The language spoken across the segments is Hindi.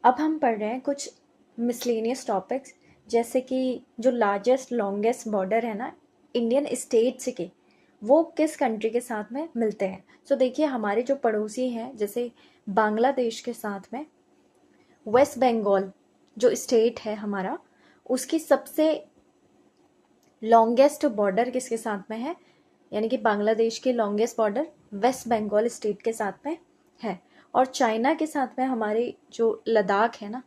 अब हम पढ़ रहे हैं कुछ मिसलेनियस टॉपिक्स, जैसे कि जो लार्जेस्ट लॉन्गेस्ट बॉर्डर है ना इंडियन स्टेट्स के, वो किस कंट्री के साथ में मिलते हैं। सो देखिए, हमारे जो पड़ोसी हैं जैसे बांग्लादेश के साथ में वेस्ट बंगाल जो स्टेट है हमारा, उसकी सबसे लॉन्गेस्ट बॉर्डर किसके साथ में है, यानी कि बांग्लादेश की longest border west Bengal state के साथ में है। और चाइना के साथ में हमारी जो लद्दाख है ना,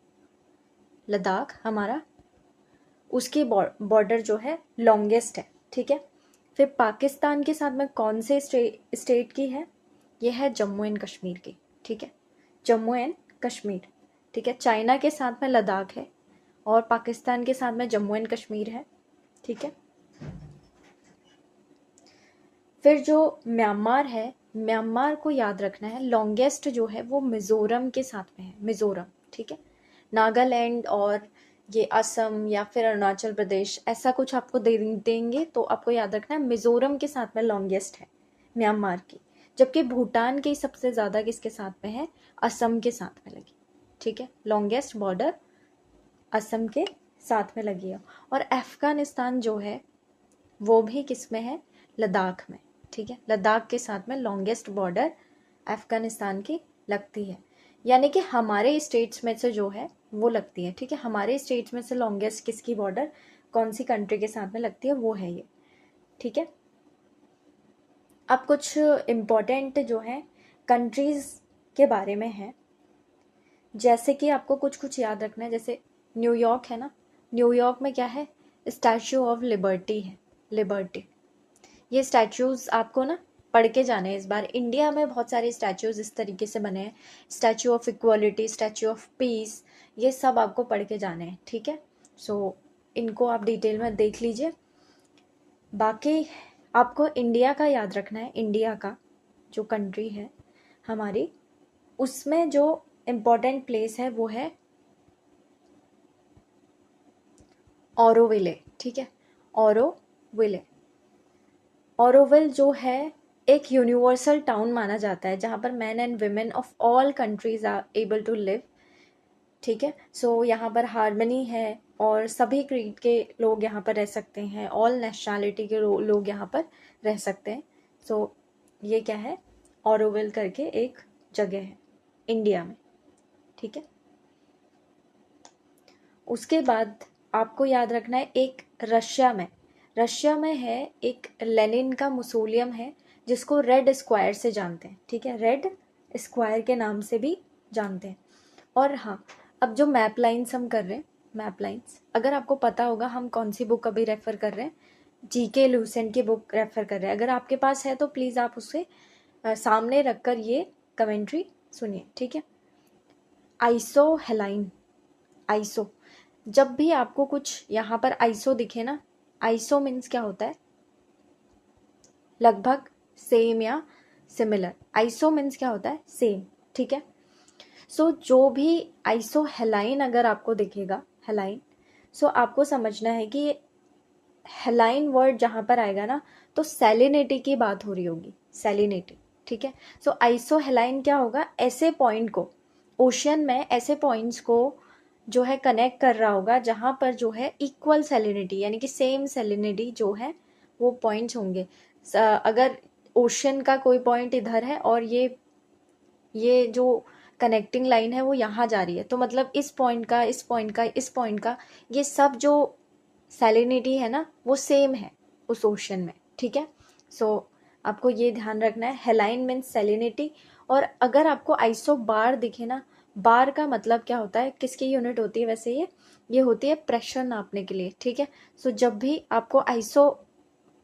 लद्दाख हमारा, उसकी बॉर्डर जो है लॉन्गेस्ट है। ठीक है। फिर पाकिस्तान के साथ में कौन से स्टेट की है, ये है जम्मू एंड कश्मीर की। ठीक है, जम्मू एंड कश्मीर। ठीक है, चाइना के साथ में लद्दाख है और पाकिस्तान के साथ में जम्मू एंड कश्मीर है। ठीक है। फिर जो म्यांमार है, म्यांमार को याद रखना है, लॉन्गेस्ट जो है वो मिजोरम के साथ में है, मिजोरम। ठीक है, नागालैंड और ये असम या फिर अरुणाचल प्रदेश ऐसा कुछ आपको देंगे तो आपको याद रखना है मिजोरम के साथ में लॉन्गेस्ट है म्यांमार की। जबकि भूटान की सबसे ज़्यादा किसके साथ में है, असम के साथ में लगी। ठीक है, लॉन्गेस्ट बॉर्डर असम के साथ में लगी है। और अफगानिस्तान जो है वो भी किस में है, लद्दाख में। ठीक है, लद्दाख के साथ में लॉन्गेस्ट बॉर्डर अफगानिस्तान की लगती है, यानी कि हमारे स्टेट्स में से जो है वो लगती है। ठीक है, हमारे स्टेट्स में से लॉन्गेस्ट किसकी बॉर्डर कौन सी कंट्री के साथ में लगती है, वो है ये। ठीक है, अब कुछ इम्पोर्टेंट जो है कंट्रीज के बारे में है, जैसे कि आपको कुछ कुछ याद रखना है। जैसे न्यूयॉर्क है ना, न्यूयॉर्क में क्या है, स्टैचू ऑफ लिबर्टी है, लिबर्टी। ये स्टैचूज आपको ना पढ़ के जाने हैं इस बार। इंडिया में बहुत सारे स्टैचूज इस तरीके से बने हैं, statue of equality, statue of peace, ये सब आपको पढ़ के जाने हैं। ठीक है, सो इनको आप डिटेल में देख लीजिए। बाकी आपको इंडिया का याद रखना है, इंडिया का जो कंट्री है हमारी, उसमें जो इम्पोर्टेंट प्लेस है वो है ऑरोविले। ठीक है, ऑरोविले, ऑरोविल जो है एक यूनिवर्सल टाउन माना जाता है जहाँ पर man and women of all countries are able to live. ठीक है, सो यहाँ पर हार्मनी है और सभी क्रीड के लोग यहाँ पर रह सकते हैं, ऑल नेशनैलिटी के लोग यहाँ पर रह सकते हैं। सो ये क्या है, ऑरोविल करके एक जगह है इंडिया में। ठीक है, उसके बाद आपको याद रखना है एक रशिया में है एक लेनिन का मुसोलियम है, जिसको रेड स्क्वायर से जानते हैं। ठीक है, रेड स्क्वायर के नाम से भी जानते हैं। और हाँ, अब जो मैप लाइन्स हम कर रहे हैं, मैप लाइन्स अगर आपको पता होगा हम कौन सी बुक अभी रेफर कर रहे हैं, जीके लूसेंट की बुक रेफर कर रहे हैं। अगर आपके पास है तो प्लीज़ आप उसे सामने रखकर ये कमेंट्री सुनिए। ठीक है, आइसो हेलाइन, आइसो, जब भी आपको कुछ यहाँ पर आइसो दिखे ना, आइसो मीन्स क्या होता है, लगभग सेम या सिमिलर। आइसो मीन्स क्या होता है, सेम। ठीक है, सो जो भी आइसो हेलाइन अगर आपको दिखेगा, हेलाइन, सो आपको समझना है कि हेलाइन वर्ड जहाँ पर आएगा ना तो सैलिनिटी की बात हो रही होगी, सैलिनिटी। ठीक है, सो आइसो हेलाइन क्या होगा, ऐसे पॉइंट को, ओशियन में ऐसे पॉइंट्स को जो है कनेक्ट कर रहा होगा जहाँ पर जो है इक्वल सैलिनिटी यानी कि सेम सैलिनिटी जो है वो पॉइंट्स होंगे। अगर ओशियन का कोई पॉइंट इधर है और ये जो कनेक्टिंग लाइन है वो यहाँ जा रही है, तो मतलब इस पॉइंट का, इस पॉइंट का, इस पॉइंट का, ये सब जो सैलिनिटी है ना वो सेम है उस ओशन में। ठीक है, सो आपको ये ध्यान रखना है, हेलाइन मीन्स सैलिनिटी। और अगर आपको आइसो बार दिखे ना, बार का मतलब क्या होता है, किसकी यूनिट होती है वैसे, ये होती है प्रेशर नापने के लिए। ठीक है, सो जब भी आपको आइसो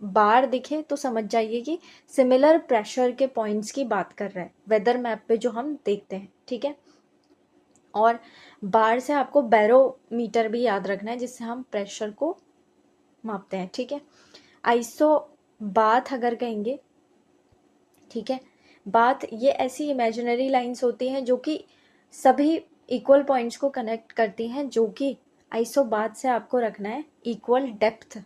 बार दिखे तो समझ जाइए कि सिमिलर प्रेशर के पॉइंट्स की बात कर रहा है, वेदर मैप पे जो हम देखते हैं। ठीक है, और बार से आपको बैरोमीटर भी याद रखना है जिससे हम प्रेशर को मापते हैं। ठीक है, आइसो बात अगर कहेंगे, ठीक है, बात ये ऐसी इमेजिनरी लाइंस होती हैं जो कि सभी इक्वल पॉइंट्स को कनेक्ट करती हैं, जो कि आइसो बात से आपको रखना है इक्वल डेप्थ,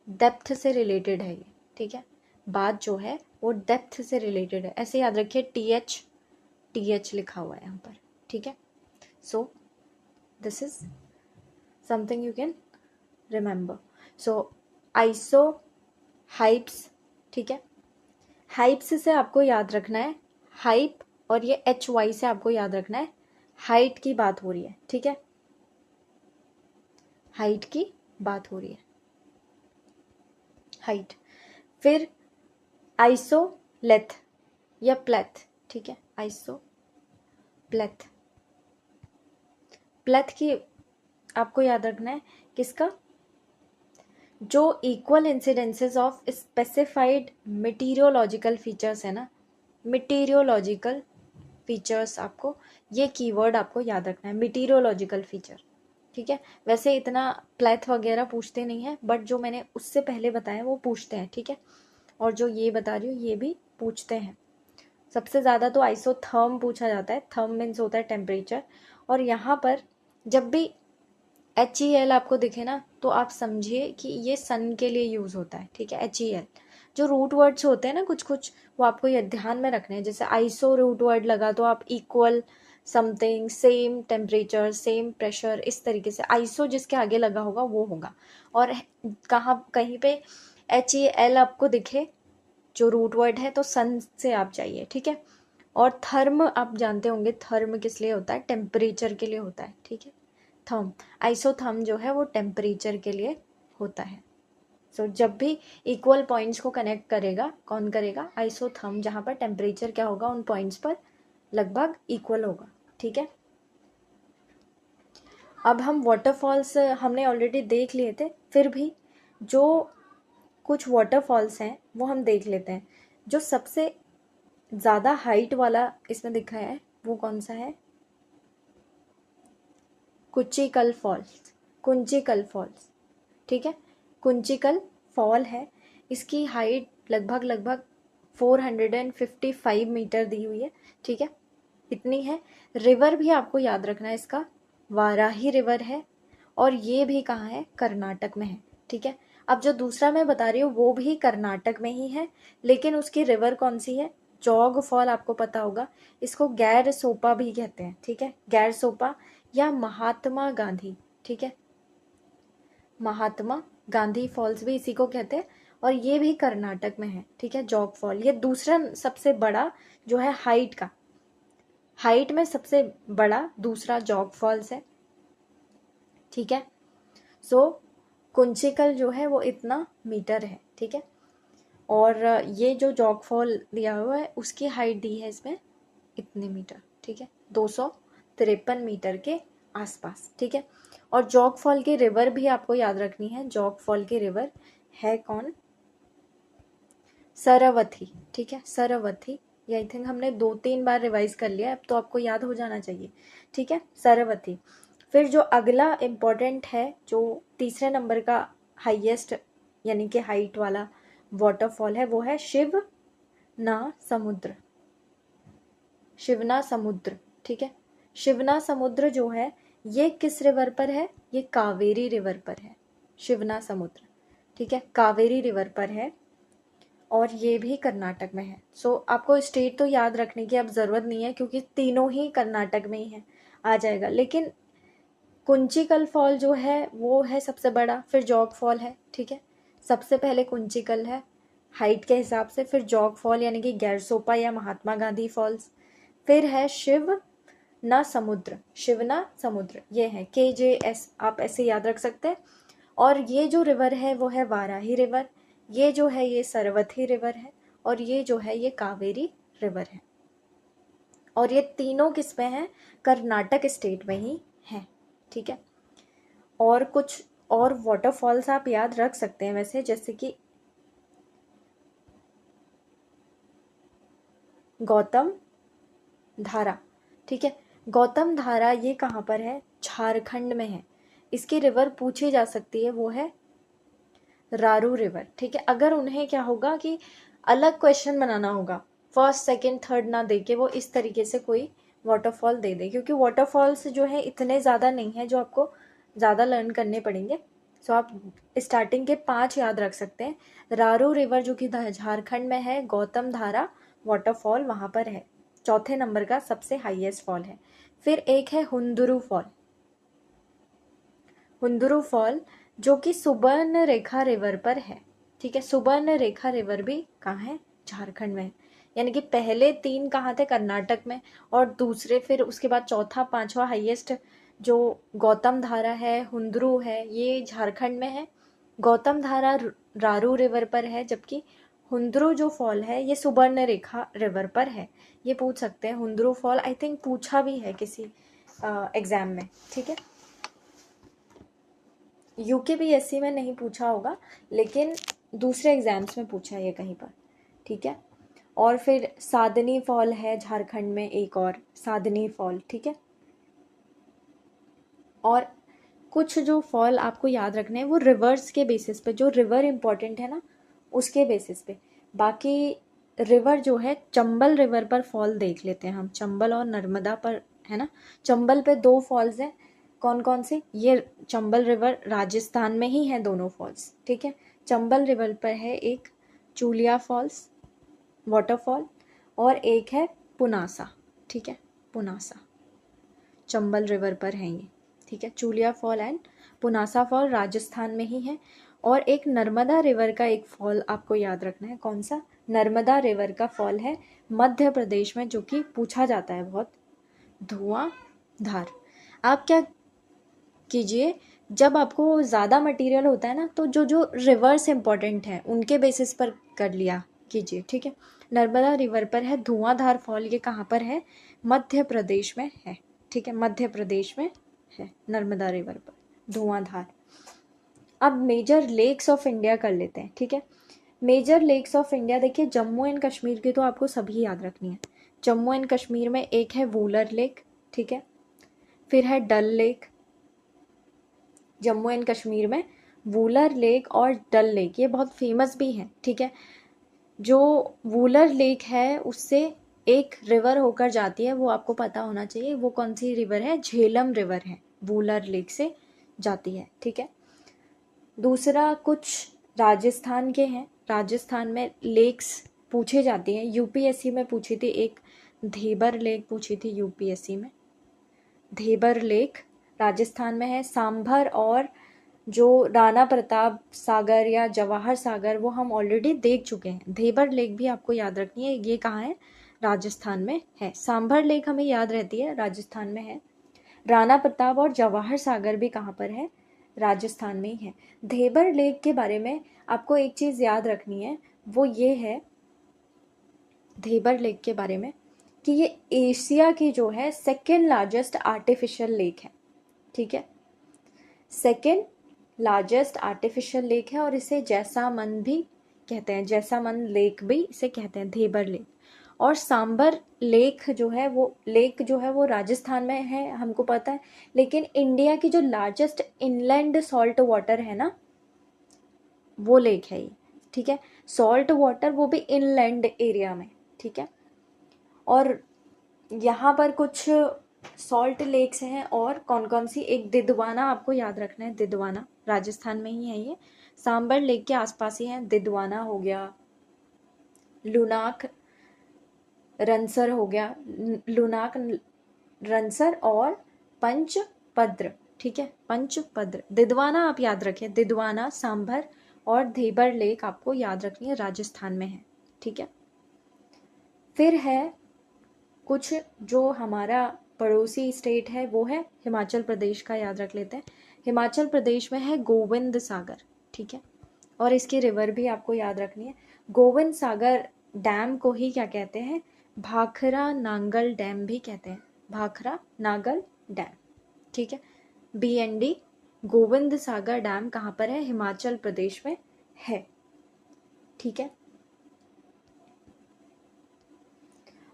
डेप्थ से रिलेटेड है ये। ठीक है, बात जो है वो डेप्थ से रिलेटेड है, ऐसे याद रखिए, टी एच लिखा हुआ है यहाँ पर। ठीक है, so this is something you can remember. So iso hypes, ठीक है. हाइप्स से आपको याद रखना है, हाइप और ये HY से आपको याद रखना है हाइट की बात हो रही है, ठीक है. हाइट की बात हो रही है, हाइट. फिर आइसोलेथ या प्लेथ, ठीक है. आइसो प्लेथ, प्लेथ की आपको याद रखना है किसका, जो equal incidences of specified meteorological features है ना, मटीरियोलॉजिकल फीचर्स. आपको ये कीवर्ड आपको याद रखना है, मटीरियोलॉजिकल फीचर, ठीक है. वैसे इतना प्लेथ वगैरह पूछते नहीं है, बट जो मैंने उससे पहले बताया वो पूछते हैं, ठीक है. और जो ये बता रही हूँ ये भी पूछते हैं. सबसे ज़्यादा तो आइसोथर्म पूछा जाता है. थर्म मीन्स होता है टेम्परेचर. और यहाँ पर जब भी HEL आपको दिखे ना तो आप समझिए कि ये सन के लिए यूज़ होता है, ठीक है. HEL जो रूट वर्ड्स होते हैं ना कुछ कुछ, वो आपको ये ध्यान में रखने हैं. जैसे आइसो रूट वर्ड लगा तो आप equal, something, same temperature, same pressure, इस तरीके से आइसो जिसके आगे लगा होगा वो होगा. और कहाँ कहीं पे HEL आपको दिखे जो रूट वर्ड है तो सन से आप जाइए, ठीक है. और थर्म आप जानते होंगे, थर्म किस लिए होता है, टेम्परेचर के लिए होता है, ठीक है. थर्म, आइसोथर्म जो है वो टेम्परेचर के लिए होता है. सो जब भी इक्वल पॉइंट्स को कनेक्ट करेगा, कौन करेगा, आइसोथर्म, जहाँ पर टेम्परेचर क्या होगा उन पॉइंट्स पर लगभग इक्वल होगा, ठीक है. अब हम वाटरफॉल्स हमने ऑलरेडी देख लिए थे, फिर भी जो कुछ वाटरफॉल्स हैं वो हम देख लेते हैं. जो सबसे ज़्यादा हाइट वाला इसमें दिखा है वो कौन सा है, कुंचिकल फॉल्स. कुंचिकल फॉल्स, ठीक है. कुंचिकल फॉल है, इसकी हाइट लगभग 455 मीटर दी हुई है, ठीक है. इतनी है. रिवर भी आपको याद रखना है इसका, वाराही रिवर है. और ये भी कहाँ है, कर्नाटक में है, ठीक है. अब जो दूसरा मैं बता रही हूँ वो भी कर्नाटक में ही है, लेकिन उसकी रिवर कौन सी है, जौग फॉल. आपको पता होगा इसको गैर सोपा भी कहते हैं, ठीक है. गैर सोपा या महात्मा गांधी, ठीक है. महात्मा गांधी फॉल्स भी इसी को कहते हैं. और ये भी कर्नाटक में है, ठीक है. जौग फॉल ये दूसरा सबसे बड़ा जो है हाइट का, हाइट में सबसे बड़ा दूसरा जौग फॉल्स है, ठीक है. सो कुंचिकल जो है वो इतना मीटर है, ठीक है. और ये जो जौग फॉल दिया हुआ है उसकी हाइट दी है इसमें इतने मीटर, ठीक है. 253 मीटर के आसपास, ठीक है. और जौग फॉल की रिवर भी आपको याद रखनी है. जौग फॉल की रिवर है कौन, सरवथी, ठीक है. सरवथी, ये आई थिंक हमने 2-3 बार रिवाइज कर लिया, अब तो आपको याद हो जाना चाहिए, ठीक है. सरवथी. फिर जो अगला इम्पोर्टेंट है, जो तीसरे नंबर का हाईएस्ट यानी कि हाइट वाला वाटरफॉल है वो है शिवना समुद्र. शिवना समुद्र, ठीक है. शिवना समुद्र जो है ये किस रिवर पर है, ये कावेरी रिवर पर है. शिवना समुद्र, ठीक है, कावेरी रिवर पर है. और ये भी कर्नाटक में है. सो आपको स्टेट तो याद रखने की अब ज़रूरत नहीं है क्योंकि तीनों ही कर्नाटक में ही है, आ जाएगा. लेकिन कुंचिकल फॉल जो है वो है सबसे बड़ा, फिर जौग फॉल है, ठीक है. सबसे पहले कुंचिकल है हाइट के हिसाब से, फिर जौग फॉल यानी कि गैरसोपा या महात्मा गांधी फॉल्स, फिर है शिवना समुद्र. शिवना समुद्र ये है KJS, आप ऐसे याद रख सकते हैं. और ये जो रिवर है वो है वाराही रिवर, ये जो है ये सरवथी रिवर है, और ये जो है ये कावेरी रिवर है. और ये तीनों किस में हैं, कर्नाटक स्टेट में ही हैं, ठीक है. और कुछ और वाटरफॉल्स आप याद रख सकते हैं वैसे, जैसे कि गौतम धारा, ठीक है. गौतम धारा ये कहाँ पर है, झारखंड में है. इसकी रिवर पूछी जा सकती है, वो है रारू रिवर, ठीक है. अगर उन्हें क्या होगा कि अलग क्वेश्चन बनाना होगा, फर्स्ट सेकंड थर्ड ना दे के वो इस तरीके से कोई वाटरफॉल दे दे, क्योंकि वाटरफॉल्स जो है इतने ज़्यादा नहीं है जो आपको ज़्यादा लर्न करने पड़ेंगे. सो आप स्टार्टिंग के 5 याद रख सकते हैं. रारू रिवर जो कि झारखंड में है, गौतम धारा वाटरफॉल वहाँ पर है, चौथे नंबर का सबसे हाईएस्ट फॉल है. फिर एक है हुंदरू फॉल, हुंदरू फॉल जो कि सुबर्ण रेखा रिवर पर है, ठीक है। सुबर्ण रेखा रिवर भी कहाँ है? झारखंड में है। यानी कि पहले 3 कहाँ थे? कर्नाटक में, और दूसरे फिर उसके बाद चौथा पांचवा हाईएस्ट जो गौतम धारा है, हुंदरू है, ये झारखंड में है। गौतम धारा रारू रिवर पर है, जबकि हुंदरू जो फॉल है ये सुबर्ण रेखा रिवर पर है। ये पूछ सकते हैं हुंदरू फॉल, आई थिंक पूछा भी है किसी एग्जाम में, ठीक है। यूकेपीएससी में नहीं पूछा होगा, लेकिन दूसरे एग्जाम्स में पूछा है ये कहीं पर, ठीक है। और फिर सादनी फॉल है झारखंड में, एक और सादनी फॉल, ठीक है। और कुछ जो फॉल आपको याद रखने हैं वो रिवर्स के बेसिस पे, जो रिवर इंपॉर्टेंट है ना उसके बेसिस पे। बाकी रिवर जो है, चंबल रिवर पर फॉल देख लेते हैं हम, चंबल और नर्मदा पर है ना। चंबल पे 2 फॉल्स हैं, कौन कौन से? ये चंबल रिवर राजस्थान में ही है दोनों फॉल्स, ठीक है। चंबल रिवर पर है एक चूलिया फॉल्स वाटरफॉल, और एक है पुनासा, ठीक है। पुनासा चंबल रिवर पर है ये, ठीक है। Chulia fall and Punasa fall Rajasthan में ही है। और एक नर्मदा रिवर का एक फॉल आपको याद रखना है, कौन सा? नर्मदा रिवर का फॉल है मध्य प्रदेश में, जो कि पूछा जाता है बहुत, धुआंधार। आप क्या कीजिए, जब आपको ज़्यादा मटेरियल होता है ना, तो जो जो रिवर्स इंपॉर्टेंट है उनके बेसिस पर कर लिया कीजिए, ठीक है। नर्मदा रिवर पर है धुआंधार फॉल, ये कहाँ पर है? मध्य प्रदेश में है, ठीक है। मध्य प्रदेश में है नर्मदा रिवर पर धुआंधार। अब मेजर लेक्स ऑफ इंडिया कर लेते हैं, ठीक है। मेजर लेक्स ऑफ इंडिया देखिए, जम्मू एंड कश्मीर की तो आपको सभी याद रखनी है। जम्मू एंड कश्मीर में एक है वूलर लेक, ठीक है। फिर है डल लेक, जम्मू एंड कश्मीर में वूलर लेक और डल लेक, ये बहुत फेमस भी हैं, ठीक है। जो वूलर लेक है उससे एक रिवर होकर जाती है, वो आपको पता होना चाहिए, वो कौन सी रिवर है? झेलम रिवर है, वूलर लेक से जाती है, ठीक है। दूसरा कुछ राजस्थान के हैं, राजस्थान में लेक्स पूछी जाती हैं, यूपीएससी में पूछी थी एक, धेबर लेक पूछी थी यूपीएससी में, धेबर लेक राजस्थान में है। सांभर और जो राणा प्रताप सागर या जवाहर सागर, वो हम ऑलरेडी देख चुके हैं। धेबर लेक भी आपको याद रखनी है, ये कहाँ है? राजस्थान में है। सांभर लेक हमें याद रहती है, राजस्थान में है। राणा प्रताप और जवाहर सागर भी कहाँ पर है? राजस्थान में ही है। धेबर लेक के बारे में आपको एक चीज़ याद रखनी है, वो ये है धेबर लेक के बारे में कि ये एशिया की जो है सेकेंड लार्जेस्ट आर्टिफिशियल लेक है, ठीक है। सेकेंड लार्जेस्ट आर्टिफिशियल लेक है, और इसे जैसामंद भी कहते हैं, जैसामंद लेक भी इसे कहते हैं, धेबर लेक। और सांबर लेक जो है वो राजस्थान में है, हमको पता है। लेकिन इंडिया की जो लार्जेस्ट इनलैंड सॉल्ट वाटर है ना, वो लेक है ये, ठीक है। सॉल्ट वाटर, वो भी इनलैंड एरिया में, ठीक है। और यहाँ पर कुछ सॉल्ट लेक्स हैं, और कौन कौन सी? एक दिदवाना आपको याद रखना है, दिदवाना राजस्थान में ही है ये, सांबर लेक के आसपास ही है। दिदवाना हो गया, लुनाक रनसर हो गया, लुनाक रनसर और पंचपद्र, ठीक है। पंचपद्र, दिदवाना आप याद रखें, दिदवाना, सांभर और धेबर लेक आपको याद रखनी है, राजस्थान में है, ठीक है। फिर है कुछ जो हमारा पड़ोसी स्टेट है, वो है हिमाचल प्रदेश का, याद रख लेते हैं। हिमाचल प्रदेश में है गोविंद सागर, ठीक है। और इसकी रिवर भी आपको याद रखनी है। गोविंद सागर डैम को ही क्या कहते हैं? भाखरा नांगल डैम भी कहते हैं, भाखरा नागल डैम, ठीक है। BND गोविंद सागर डैम कहाँ पर है? हिमाचल प्रदेश में है, ठीक है।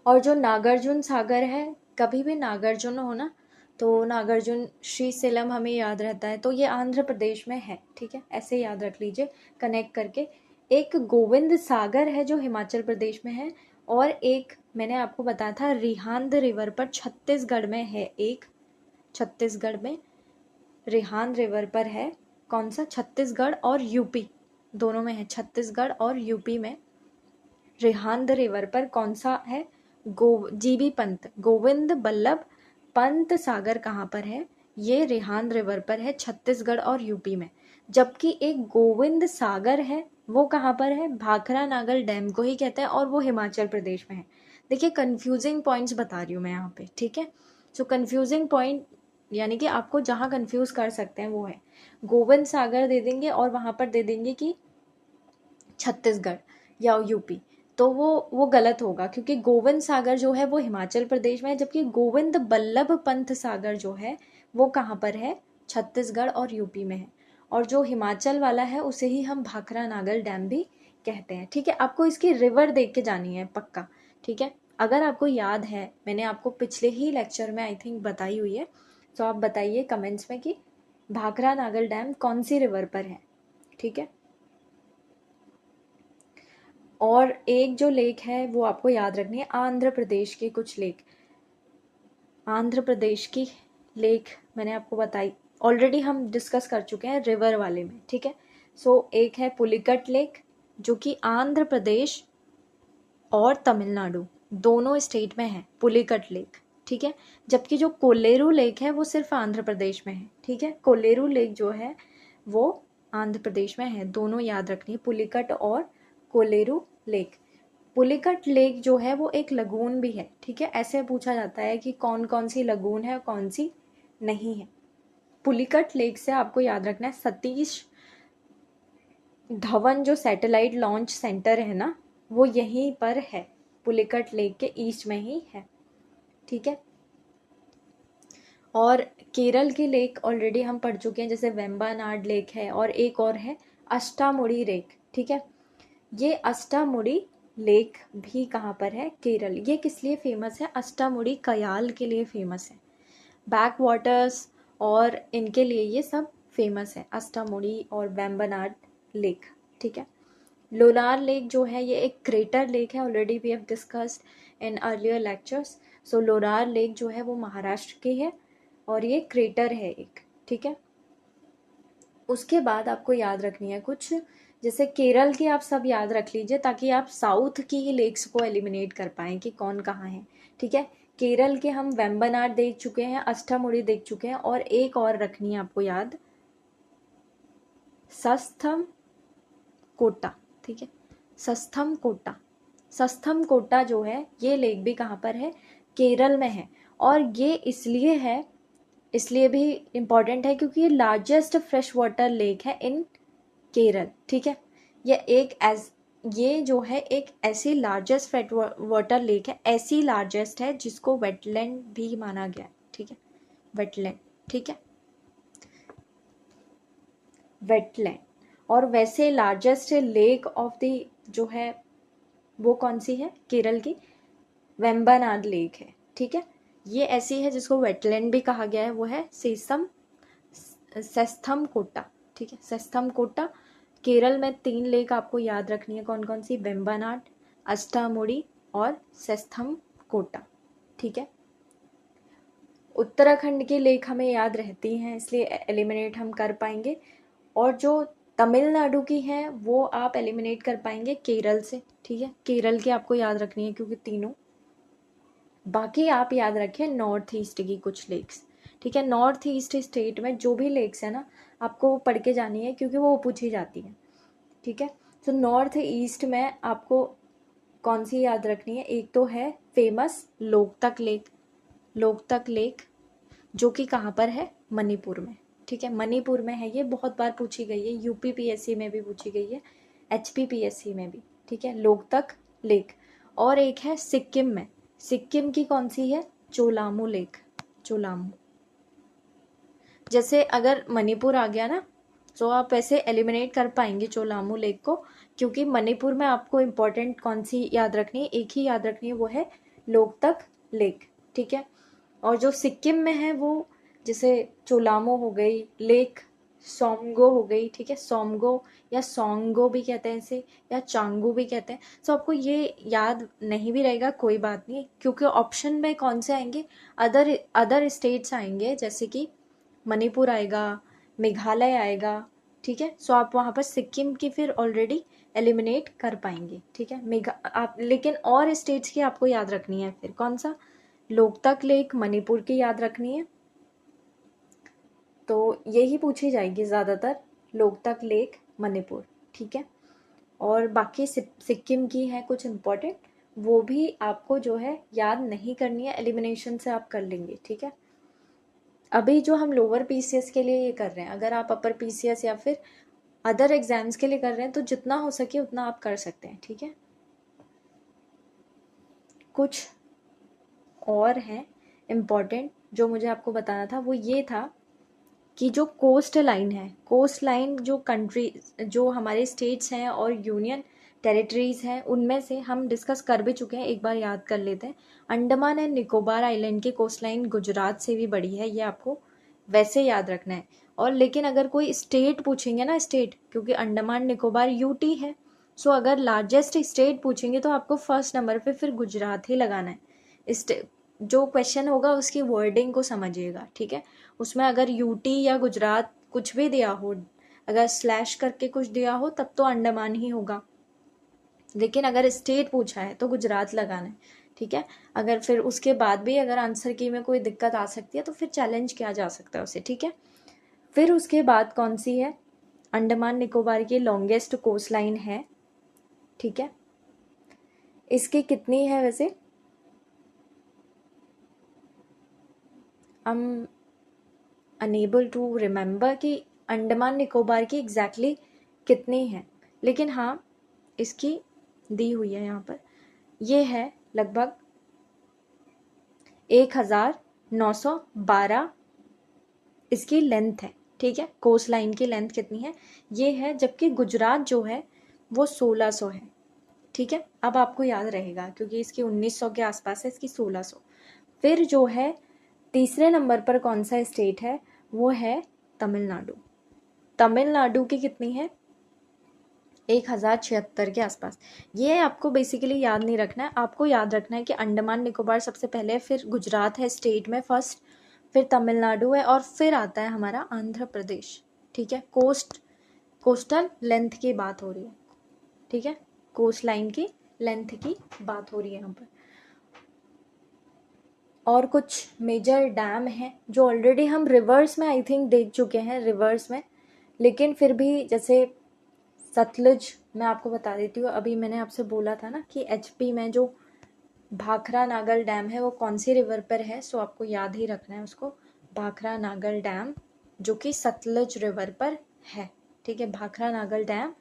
और जो नागार्जुन सागर है, कभी भी नागार्जुन हो ना, तो नागार्जुन श्रीशैलम हमें याद रहता है, तो ये आंध्र प्रदेश में है, ठीक है। ऐसे याद रख लीजिए कनेक्ट करके। एक गोविंद सागर है जो हिमाचल प्रदेश में है, और एक मैंने आपको बताया था रिहांद रिवर पर छत्तीसगढ़ में है एक, छत्तीसगढ़ में रिहांद रिवर पर है। कौन सा? छत्तीसगढ़ और यूपी दोनों में है, छत्तीसगढ़ और यूपी में रिहांद रिवर पर कौन सा है? GB पंत, गोविंद बल्लभ पंत सागर कहाँ पर है? ये रिहांद रिवर पर है छत्तीसगढ़ और यूपी में। जबकि एक गोविंद सागर है, वो कहाँ पर है? भाखरा नागल डैम को ही कहते हैं और वो हिमाचल प्रदेश में है। देखिए कंफ्यूजिंग पॉइंट्स बता रही हूँ मैं यहाँ पे, ठीक है। सो कंफ्यूजिंग पॉइंट यानी कि आपको जहाँ कंफ्यूज कर सकते हैं वो है गोविंद सागर दे देंगे और वहाँ पर दे देंगे कि छत्तीसगढ़ या यूपी, तो वो गलत होगा, क्योंकि गोविंद सागर जो है वो हिमाचल प्रदेश में है, जबकि गोविंद बल्लभ पंत सागर जो है वो कहाँ पर है? छत्तीसगढ़ और यूपी में है। और जो हिमाचल वाला है उसे ही हम भाखरा नागल डैम भी कहते हैं, ठीक है। आपको इसकी रिवर देख के जानी है पक्का, ठीक है। अगर आपको याद है, मैंने आपको पिछले ही लेक्चर में आई थिंक बताई हुई है, तो आप बताइए कमेंट्स में कि भाखरा नागल डैम कौन सी रिवर पर है, ठीक है। और एक जो लेक है वो आपको याद रखनी है, आंध्र प्रदेश के कुछ लेक, आंध्र प्रदेश की लेक मैंने आपको बताई ऑलरेडी, हम डिस्कस कर चुके हैं रिवर वाले में, ठीक है। सो एक है पुलिकट लेक जो कि आंध्र प्रदेश और तमिलनाडु दोनों स्टेट में है, पुलिकट लेक, ठीक है। जबकि जो कोलेरू लेक है वो सिर्फ आंध्र प्रदेश में है, ठीक है। कोलेरू लेक जो है वो आंध्र प्रदेश में है, दोनों याद रखनी है, पुलिकट और कोलेरू लेक। पुलिकट लेक जो है वो एक लगून भी है, ठीक है। ऐसे पूछा जाता है कि कौन कौन सी लगून है और कौन सी नहीं है। पुलिकट लेक से आपको याद रखना है सतीश धवन जो सैटेलाइट लॉन्च सेंटर है ना, वो यहीं पर है, पुलिकट लेक के ईस्ट में ही है, ठीक है। और केरल की लेक ऑलरेडी हम पढ़ चुके हैं, जैसे वेम्बानाड लेक है और एक और है अष्टामुड़ी लेक, ठीक है। ये अष्टामुड़ी लेक भी कहाँ पर है? केरल। ये किस लिए फेमस है? अष्टामुड़ी कयाल के लिए फेमस है, बैक वाटर्स और इनके लिए ये सब फेमस है, अष्टामुड़ी और वेम्बनाड लेक, ठीक है। लोनार लेक जो है ये एक क्रेटर लेक है, already we have discussed in earlier lectures. So Lonar lake जो है वो महाराष्ट्र की है और ये क्रेटर है एक, ठीक है। उसके बाद आपको याद रखनी है कुछ, जैसे केरल की आप सब याद रख लीजिए ताकि आप साउथ की ही लेक्स को एलिमिनेट कर पाएं कि कौन कहाँ है, ठीक है। केरल के हम वेम्बनाड देख चुके हैं, अष्टामुड़ी देख चुके हैं, और एक और रखनी है आपको याद, सस्थम कोटा, ठीक है। सस्थम कोटा, सस्थम कोटा जो है ये लेक भी कहाँ पर है? केरल में है। और ये इसलिए है, इसलिए भी इम्पॉर्टेंट है क्योंकि ये लार्जेस्ट फ्रेश वाटर लेक है इन केरल, ठीक है। ये जो है एक ऐसी लार्जेस्ट फ्रेश वाटर लेक है, ऐसी लार्जेस्ट है जिसको वेटलैंड भी माना गया है, ठीक है। वेटलैंड, ठीक है, वेटलैंड। और वैसे लार्जेस्ट लेक ऑफ द जो है वो कौन सी है? केरल की वेम्बनाड लेक है, ठीक है। ये ऐसी है जिसको वेटलैंड भी कहा गया है, वो है सेस्थम कोटा, ठीक है। सेस्थम कोटा। केरल में 3 लेक आपको याद रखनी है, कौन कौन सी? वेम्बनाड, अष्टामुड़ी और सेस्थम कोटा, ठीक है। उत्तराखंड की लेक हमें याद रहती हैं इसलिए एलिमिनेट हम कर पाएंगे, और जो तमिलनाडु की हैं वो आप एलिमिनेट कर पाएंगे केरल से, ठीक है। केरल की आपको याद रखनी है क्योंकि तीनों, बाकी आप याद रखें नॉर्थ ईस्ट की कुछ लेक्स, ठीक है। नॉर्थ ईस्ट स्टेट में जो भी लेक्स है ना आपको पढ़ के जानी है क्योंकि वो पूछी जाती है, ठीक है। तो नॉर्थ ईस्ट में आपको कौन सी याद रखनी है? एक तो है famous Loktak lake, Loktak lake जो कि कहाँ पर है? मणिपुर में, ठीक है। मणिपुर में है, ये बहुत बार पूछी गई है, यूपीपीएससी में भी पूछी गई है, एचपीपीएससी में भी, ठीक है, लोकतक लेक। और एक है सिक्किम में, सिक्किम की कौन सी है? चोलामू लेक, चोलामू। जैसे अगर मणिपुर आ गया ना तो आप ऐसे एलिमिनेट कर पाएंगे चोलामू लेक को, क्योंकि मणिपुर में आपको इम्पोर्टेंट कौन सी याद रखनी है? एक ही याद रखनी है, वो है लोकतक लेक, ठीक है। और जो सिक्किम में है वो जैसे चोलामो हो गई, लेक सोमगो हो गई, ठीक है, सोमगो या सोंगो भी कहते हैं इसे, या चांगू भी कहते हैं। तो आपको ये याद नहीं भी रहेगा कोई बात नहीं, क्योंकि ऑप्शन में कौन से आएंगे? अदर स्टेट्स आएंगे, जैसे कि मणिपुर आएगा, मेघालय आएगा, ठीक है। सो आप वहाँ पर सिक्किम की फिर ऑलरेडी एलिमिनेट कर पाएंगे, ठीक है। आप लेकिन और स्टेट्स की आपको याद रखनी है, फिर कौन सा? लोकतक लेक मणिपुर की याद रखनी है, तो यही पूछी जाएगी ज़्यादातर, लोकतक लेक मणिपुर, ठीक है। और बाकी सिक्किम की है कुछ इम्पोर्टेंट, वो भी आपको जो है याद नहीं करनी है, एलिमिनेशन से आप कर लेंगे, ठीक है। अभी जो हम लोअर पीसीएस के लिए ये कर रहे हैं, अगर आप अपर पीसीएस या फिर अदर एग्जाम्स के लिए कर रहे हैं तो जितना हो सके उतना आप कर सकते हैं, ठीक है। कुछ और है इम्पोर्टेंट जो मुझे आपको बताना था, वो ये था कि जो कोस्ट लाइन है, कोस्ट लाइन जो कंट्री, जो हमारे स्टेट्स हैं और यूनियन टेरिटरीज हैं, उनमें से हम डिस्कस कर भी चुके हैं, एक बार याद कर लेते हैं। अंडमान एंड निकोबार आइलैंड की कोस्ट लाइन गुजरात से भी बड़ी है, ये आपको वैसे याद रखना है। और लेकिन अगर कोई स्टेट पूछेंगे ना, स्टेट, क्योंकि अंडमान निकोबार यूटी है, सो अगर लार्जेस्ट स्टेट पूछेंगे तो आपको फर्स्ट नंबर पे फिर गुजरात ही लगाना है। जो क्वेश्चन होगा उसकी वर्डिंग को समझिएगा, ठीक है। उसमें अगर यूटी या गुजरात कुछ भी दिया हो, अगर स्लैश करके कुछ दिया हो तब तो अंडमान ही होगा, लेकिन अगर स्टेट पूछा है तो गुजरात लगाना है, ठीक है। अगर फिर उसके बाद भी अगर आंसर की में कोई दिक्कत आ सकती है तो फिर चैलेंज किया जा सकता है उसे, ठीक है। फिर उसके बाद कौन सी है, अंडमान निकोबार की लॉन्गेस्ट कोस्ट लाइन है, ठीक है। इसकी कितनी है वैसे, हम अनेबल टू रिमेंबर कि अंडमान निकोबार की एग्जैक्टली कितनी है, लेकिन हाँ इसकी दी हुई है यहाँ पर, ये है लगभग 1912 इसकी लेंथ है, ठीक है। कोस्ट लाइन की लेंथ कितनी है ये है, जबकि गुजरात जो है वो 1600 है, ठीक है। अब आपको याद रहेगा क्योंकि इसकी 1900 के आसपास है, इसकी 1600। फिर जो है तीसरे नंबर पर कौन सा स्टेट है, वो है तमिलनाडु। तमिलनाडु की कितनी है, 1076 के आसपास। ये आपको बेसिकली याद नहीं रखना है, आपको याद रखना है कि अंडमान निकोबार सबसे पहले, फिर गुजरात है स्टेट में फर्स्ट, फिर तमिलनाडु है, और फिर आता है हमारा आंध्र प्रदेश, ठीक है। कोस्टल लेंथ की बात हो रही है, ठीक है, कोस्ट लाइन की लेंथ की बात हो रही है यहाँ पर। और कुछ मेजर डैम हैं जो ऑलरेडी हम रिवर्स में आई थिंक देख चुके हैं, रिवर्स में, लेकिन फिर भी जैसे सतलुज, मैं आपको बता देती हूँ, अभी मैंने आपसे बोला था ना कि एचपी में जो भाखरा नागल डैम है वो कौन सी रिवर पर है, सो आपको याद ही रखना है उसको, भाखरा नागल डैम जो कि सतलुज रिवर पर है, ठीक है। भाखरा नागल डैम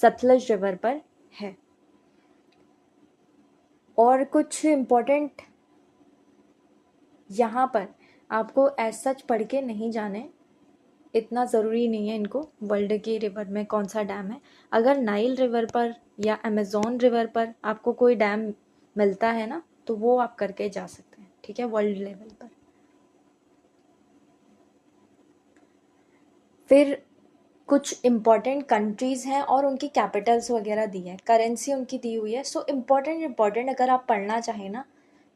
सतलुज रिवर पर है। और कुछ इम्पोर्टेंट यहाँ पर आपको एज सच पढ़ के नहीं जाने, इतना ज़रूरी नहीं है इनको, वर्ल्ड की रिवर में कौन सा डैम है। अगर नाइल रिवर पर या अमेज़ॉन रिवर पर आपको कोई डैम मिलता है ना तो वो आप करके जा सकते हैं, ठीक है, वर्ल्ड लेवल पर। फिर कुछ इम्पॉर्टेंट कंट्रीज़ हैं और उनकी कैपिटल्स वगैरह दी है, करेंसी उनकी दी हुई है। सो इम्पॉर्टेंट अगर आप पढ़ना चाहें ना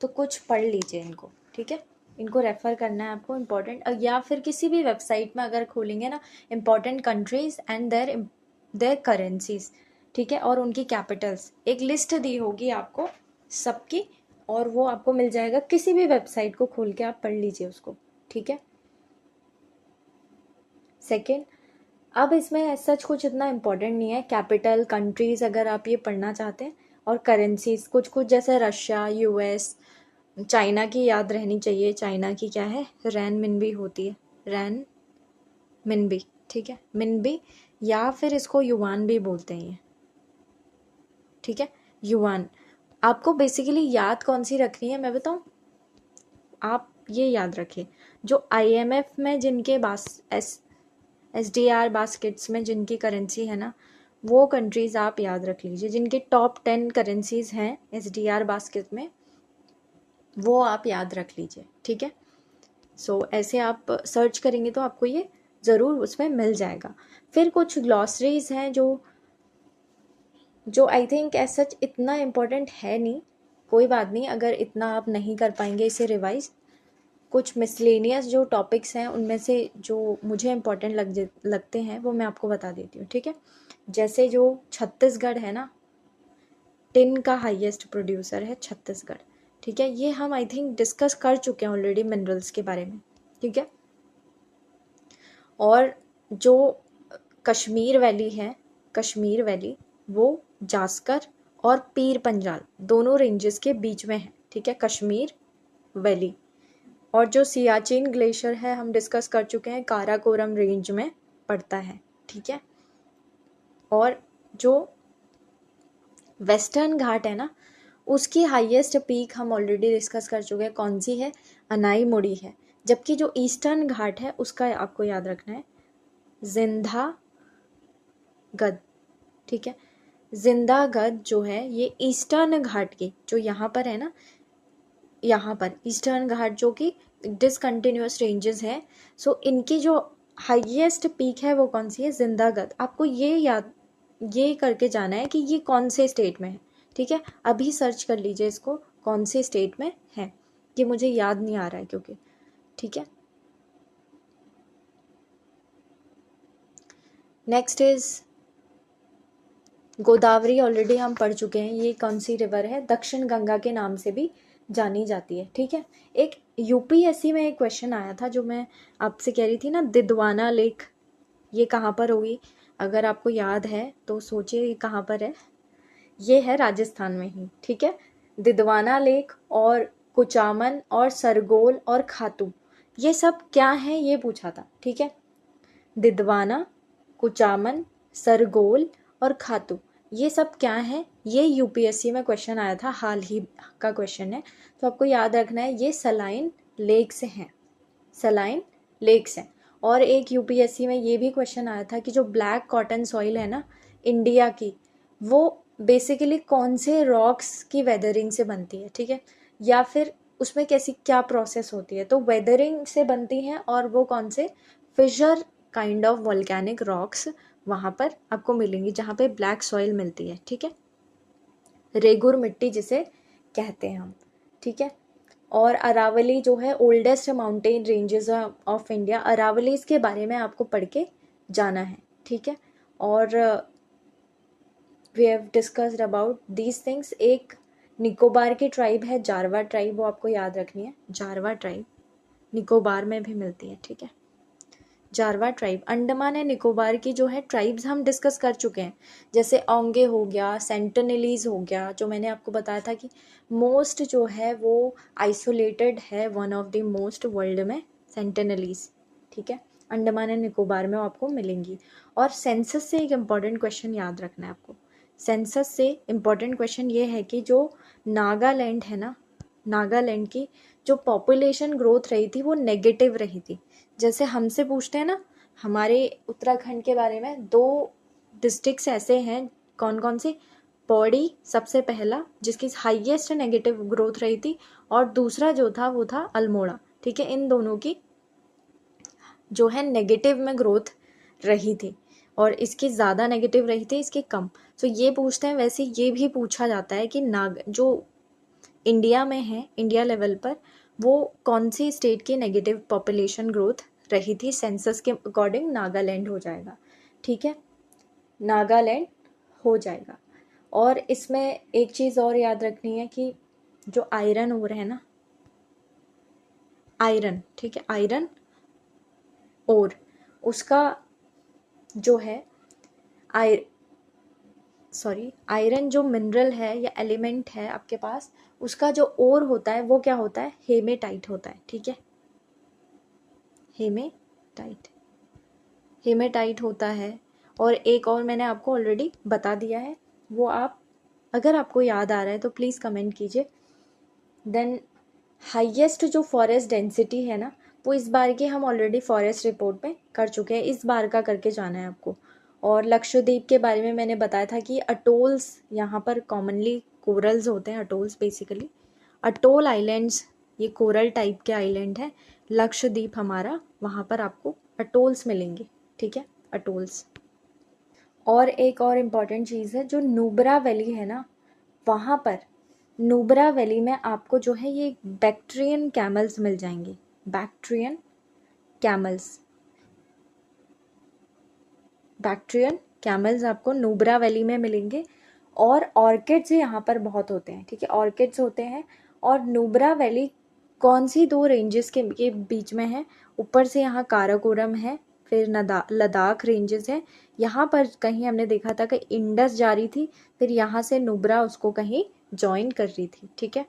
तो कुछ पढ़ लीजिए इनको, ठीक है। इनको रेफ़र करना है आपको इम्पॉर्टेंट, या फिर किसी भी वेबसाइट में अगर खोलेंगे ना, important countries and their currencies, ठीक है, और उनकी कैपिटल्स, एक लिस्ट दी होगी आपको सबकी, और वो आपको मिल जाएगा, किसी भी वेबसाइट को खोल के आप पढ़ लीजिए उसको, ठीक है। सेकेंड, अब इसमें सच कुछ इतना इम्पोर्टेंट नहीं है, कैपिटल कंट्रीज़ अगर आप ये पढ़ना चाहते हैं, और करेंसीज कुछ कुछ जैसे रशिया, यूएस, चाइना की याद रहनी चाहिए। चाइना की क्या है, रैन मिनबी होती है, रैन मिनबी, ठीक है, मिनबी, या फिर इसको युवान भी बोलते हैं, ठीक है, युवान। आपको बेसिकली याद कौन सी रखनी है मैं बताऊं, आप ये याद रखिए, जो आईएमएफ में जिनके SDR बास्केट्स में जिनकी करेंसी है ना, वो कंट्रीज़ आप याद रख लीजिए, जिनके टॉप 10 करेंसीज हैं SDR बास्केट में, वो आप याद रख लीजिए, ठीक है। सो ऐसे आप सर्च करेंगे तो आपको ये ज़रूर उसमें मिल जाएगा। फिर कुछ ग्लॉसरीज हैं जो आई थिंक एज सच इतना इम्पोर्टेंट है नहीं, कोई बात नहीं अगर इतना आप नहीं कर पाएंगे इसे रिवाइज। कुछ मिसलेनियस जो टॉपिक्स हैं उनमें से जो मुझे इम्पोर्टेंट लगते हैं वो मैं आपको बता देती हूँ, ठीक है। जैसे जो छत्तीसगढ़ है ना, टिन का हाईएस्ट प्रोड्यूसर है छत्तीसगढ़, ठीक है, ये हम आई थिंक डिस्कस कर चुके हैं ऑलरेडी मिनरल्स के बारे में, ठीक है। और जो कश्मीर वैली है, कश्मीर वैली वो जास्कर और पीर पंजाल दोनों रेंजेस के बीच में है, ठीक है, कश्मीर वैली। और जो सियाचिन ग्लेशियर है हम डिस्कस कर चुके हैं, काराकोरम रेंज में पड़ता है, ठीक है। और जो वेस्टर्न घाट है ना, उसकी हाईएस्ट पीक हम ऑलरेडी डिस्कस कर चुके हैं, कौन सी है, अनाईमुड़ी है। जबकि जो ईस्टर्न घाट है उसका आपको याद रखना है जिंदा गद, ठीक है। जिंदा गद जो है ये ईस्टर्न घाट की, जो यहाँ पर है ना, यहाँ पर ईस्टर्न घाट जो कि डिसकंटिन्यूअस रेंजेस है, सो इनकी जो हाईएस्ट पीक है वो कौन सी है, जिंदागढ़। आपको ये करके जाना है कि ये कौन से स्टेट में है, ठीक है। अभी सर्च कर लीजिए इसको कौन से स्टेट में है, ये मुझे याद नहीं आ रहा है क्योंकि, ठीक है। नेक्स्ट इज गोदावरी, ऑलरेडी हम पढ़ चुके हैं, ये कौन सी रिवर है, दक्षिण गंगा के नाम से भी जानी जाती है, ठीक है। एक यूपीएससी में एक क्वेश्चन आया था जो मैं आपसे कह रही थी ना, दिद्वाना लेक, ये कहाँ पर होगी, अगर आपको याद है तो सोचिए ये कहाँ पर है, ये है राजस्थान में ही, ठीक है। दिद्वाना लेक और कुचामन और सरगोल और खातू, ये सब क्या है ये पूछा था, ठीक है। दिद्वाना, कुचामन, सरगोल और खातू, ये सब क्या है, ये यूपीएससी में क्वेश्चन आया था, हाल ही का क्वेश्चन है, तो आपको याद रखना है ये सलाइन लेक से हैं, सलाइन लेक से। और एक यूपीएससी में ये भी क्वेश्चन आया था कि जो ब्लैक कॉटन सॉइल है ना इंडिया की, वो बेसिकली कौन से रॉक्स की वेदरिंग से बनती है, ठीक है, या फिर उसमें कैसी क्या प्रोसेस होती है, तो वेदरिंग से बनती हैं, और वो कौन से, fissure kind of volcanic rocks वहाँ पर आपको मिलेंगी जहाँ पे ब्लैक सॉइल मिलती है, ठीक है, रेगुर मिट्टी जिसे कहते हैं हम, ठीक है। और अरावली जो है oldest mountain ranges of India, Aravalli के बारे में आपको पढ़ के जाना है, ठीक है। और we have discussed about these things. एक निकोबार की ट्राइब है जारवा ट्राइब, वो आपको याद रखनी है, जारवा ट्राइब निकोबार में भी मिलती है, ठीक है। जारवा ट्राइब अंडमान एंड निकोबार की जो है ट्राइब्स हम डिस्कस कर चुके हैं, जैसे ओंगे हो गया, सेंटिनलीज हो गया, जो मैंने आपको बताया था कि मोस्ट जो है वो आइसोलेटेड है, one of the most world में सेंटिनलीज, ठीक है। अंडमान एंड निकोबार में वो आपको मिलेंगी। और सेंसस से एक इम्पॉर्टेंट क्वेश्चन याद रखना है आपको, सेंसस से इम्पॉर्टेंट क्वेश्चन ये है कि जो नागालैंड है ना, नागालैंड की जो पॉपुलेशन ग्रोथ रही थी वो नेगेटिव रही थी। जैसे हमसे पूछते हैं ना हमारे उत्तराखंड के बारे में, 2 डिस्ट्रिक्ट्स ऐसे हैं, कौन कौन से, पौड़ी सबसे पहला जिसकी हाईएस्ट नेगेटिव ग्रोथ रही थी, और दूसरा जो था वो था अल्मोड़ा, ठीक है। इन दोनों की जो है नेगेटिव में ग्रोथ रही थी, और इसकी ज़्यादा नेगेटिव रही थी, इसकी कम। तो ये पूछते हैं, वैसे ये भी पूछा जाता है कि जो इंडिया में है, इंडिया लेवल पर वो कौन सी स्टेट की नेगेटिव पॉपुलेशन ग्रोथ रही थी, सेंसस के अकॉर्डिंग नागालैंड हो जाएगा, ठीक है, नागालैंड हो जाएगा। और इसमें एक चीज़ और याद रखनी है कि जो आयरन ओर है ना, आयरन, ठीक है, आयरन ओर, उसका जो है आयरन जो मिनरल है या एलिमेंट है आपके पास, उसका जो ओर होता है वो क्या होता है, हेमेटाइट होता है, ठीक है, हेमेटाइट होता है। और एक और मैंने आपको ऑलरेडी बता दिया है, वो आप अगर आपको याद आ रहा है तो प्लीज़ कमेंट कीजिए। देन हाईएस्ट जो फॉरेस्ट डेंसिटी है ना, वो इस बार की हम ऑलरेडी फॉरेस्ट रिपोर्ट में कर चुके हैं, इस बार का करके जाना है आपको। और लक्षद्वीप के बारे में मैंने बताया था कि अटोल्स, यहाँ पर कॉमनली कोरल्स होते हैं, अटोल्स बेसिकली अटोल आइलैंड्स, ये कोरल टाइप के आइलैंड है। लक्षद्वीप हमारा, वहाँ पर आपको अटोल्स मिलेंगे, ठीक है, अटोल्स। और एक और इम्पॉर्टेंट चीज़ है, जो नुब्रा वैली है ना, वहाँ पर नुब्रा वैली में आपको जो है ये बैक्ट्रियन कैमल्स मिल जाएंगे, बैक्ट्रियन कैमल्स, बैक्ट्रियन कैमल्स आपको नुब्रा वैली में मिलेंगे। और ऑर्किड्स यहाँ पर बहुत होते हैं, ठीक है, ऑर्किड्स होते हैं। और नुब्रा वैली कौन सी 2 रेंजेस के बीच में है, ऊपर से यहाँ काराकोरम है, फिर लद्दाख रेंजेस हैं। यहाँ पर कहीं हमने देखा था कि इंडस जा रही थी, फिर यहाँ से नुब्रा उसको कहीं ज्वाइन कर रही थी, ठीक है।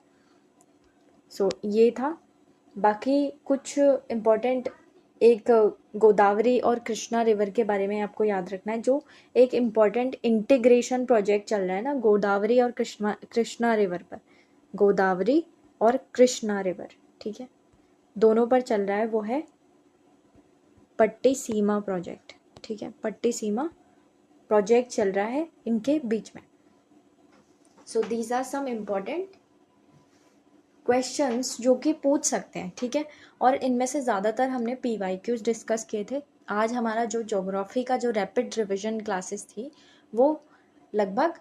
सो ये था। बाकी कुछ इम्पोर्टेंट, एक गोदावरी और कृष्णा रिवर के बारे में आपको याद रखना है, जो एक इम्पॉर्टेंट इंटीग्रेशन प्रोजेक्ट चल रहा है ना गोदावरी और कृष्णा रिवर पर, गोदावरी और कृष्णा रिवर, ठीक है, दोनों पर चल रहा है, वो है पट्टिसीमा प्रोजेक्ट, ठीक है, पट्टिसीमा प्रोजेक्ट चल रहा है इनके बीच में। So these are some important questions जो कि पूछ सकते हैं, ठीक है। और इनमें से ज़्यादातर हमने PYQs डिस्कस किए थे। आज हमारा जो ज्योग्राफी का जो रैपिड रिवीजन क्लासेस थी वो लगभग